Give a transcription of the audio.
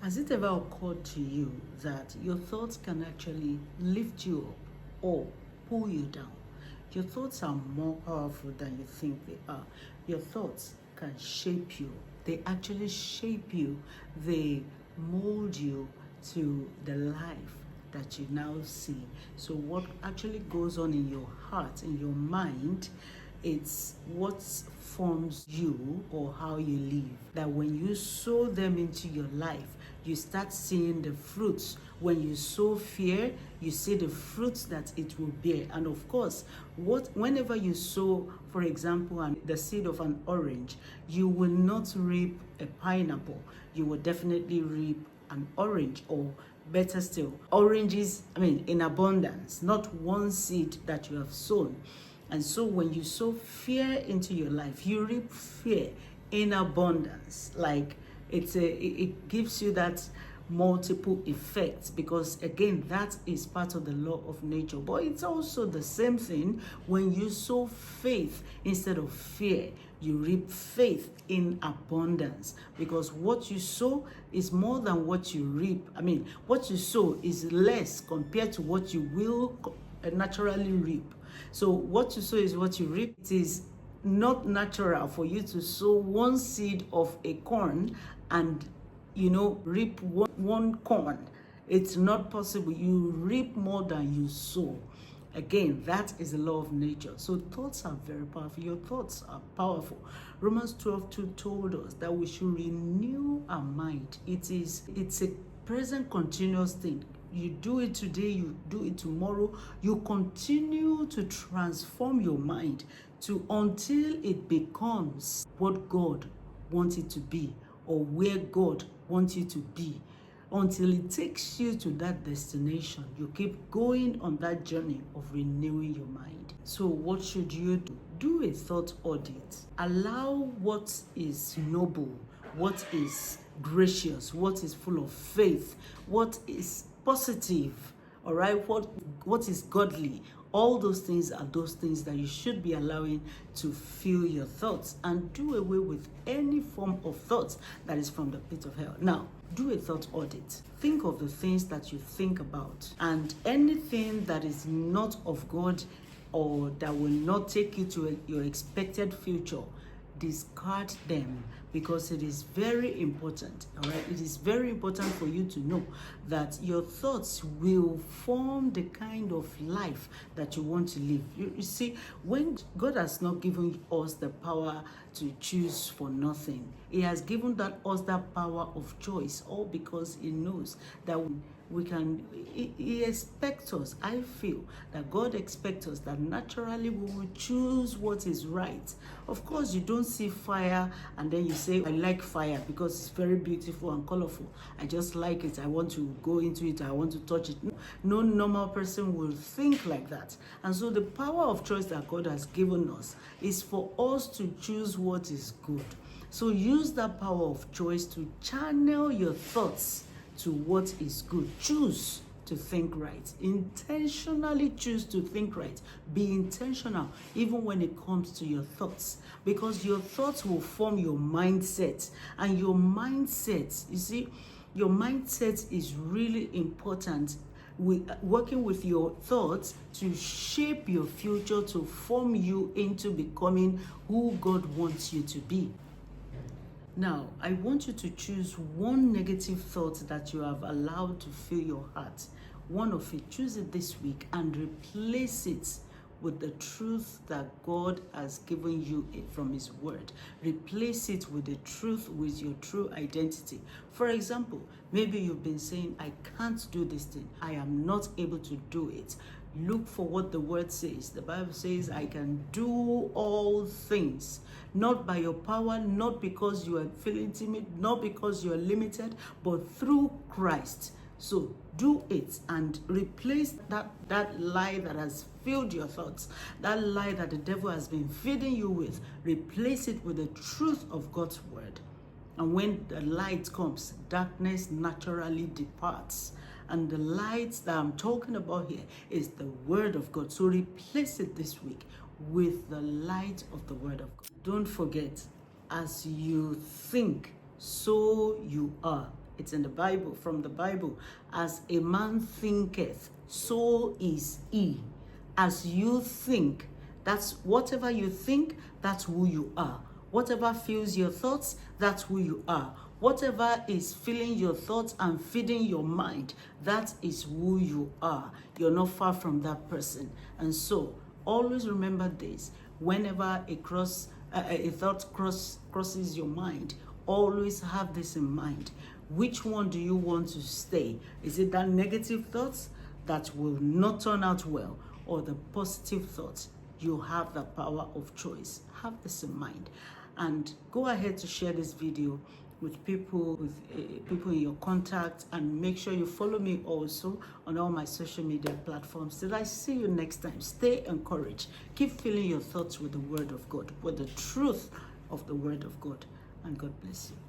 Has it ever occurred to you that your thoughts can actually lift you up or pull you down? Your thoughts are more powerful than you think they are. Your thoughts can shape you. They actually shape you. They mold you to the life that you now see. So what actually goes on in your heart, in your mind, it's what forms you or how you live. That when you sow them into your life, you start seeing the fruits. When you sow fear, you see the fruits that it will bear. And of course, whenever you sow, for example, the seed of an orange, you will not reap a pineapple. You will definitely reap an orange, or better still, oranges, in abundance, not one seed that you have sown. And so when you sow fear into your life, you reap fear in abundance. Like it gives you that multiple effects, because again, that is part of the law of nature. But it's also the same thing when you sow faith instead of fear. You reap faith in abundance, because what you sow is more than what you reap. What you sow is less compared to what you will naturally reap. So what you sow is what you reap. It is not natural for you to sow one seed of a corn and reap one corn. It's not possible. You reap more than you sow. Again, that is the law of nature. So thoughts are very powerful. Your thoughts are powerful. Romans 12:2 told us that we should renew our mind. It's a present continuous thing. You do it today, you do it tomorrow. You continue to transform your mind until it becomes what God wants it to be, or where God wants you to be. Until it takes you to that destination, you keep going on that journey of renewing your mind. So what should you do? Do a thought audit. Allow what is noble, what is gracious, what is full of faith, what is positive, all right, what is godly. All those things are those things that you should be allowing to fill your thoughts, and do away with any form of thoughts that is from the pit of hell. Now, do a thought audit. Think of the things that you think about, and anything that is not of God or that will not take you to your expected future, discard them, because it is very important. All right, it is very important for you to know that your thoughts will form the kind of life that you want to live. You see, when God has not given us the power to choose for nothing, He has given us that power of choice, all because He knows that we can. He expects us. I feel that God expects us that naturally we will choose what is right. Of course, you don't see fire and then you say, I like fire because it's very beautiful and colorful. I just like it. I want to go into it. I want to touch it. No normal person will think like that. And so the power of choice that God has given us is for us to choose what is good. So use that power of choice to channel your thoughts to what is good. Choose to think right. Intentionally choose to think right. Be intentional even when it comes to your thoughts, because your thoughts will form your mindset. And your mindset, you see, your mindset is really important. Working with your thoughts to shape your future, to form you into becoming who God wants you to be. Now, I want you to choose one negative thought that you have allowed to fill your heart. One of it, choose it this week and replace it with the truth that God has given you from His Word. Replace it with the truth, with your true identity. For example, maybe you've been saying, I can't do this thing. I am not able to do it. Look for what the Word says. The Bible says, I can do all things, not by your power, not because you are feeling timid, not because you are limited, but through Christ. So do it and replace that lie that has filled your thoughts, that lie that the devil has been feeding you with. Replace it with the truth of God's Word. And when the light comes, darkness naturally departs. And the light that I'm talking about here is the Word of God. So replace it this week with the light of the Word of God. Don't forget, as you think, so you are. It's in the Bible, from the Bible. As a man thinketh, so is he. As you think, that's whatever you think, that's who you are. Whatever fills your thoughts, that's who you are. Whatever is filling your thoughts and feeding your mind, that is who you are. You're not far from that person. And so, always remember this. Whenever a thought crosses your mind, always have this in mind. Which one do you want to stay? Is it that negative thoughts that will not turn out well, or the positive thoughts? You have the power of choice. Have this in mind. And go ahead to share this video with people in your contacts, and make sure you follow me also on all my social media platforms. Till I see you next time, stay encouraged. Keep filling your thoughts with the word of God, with the truth of the word of God, and God bless you.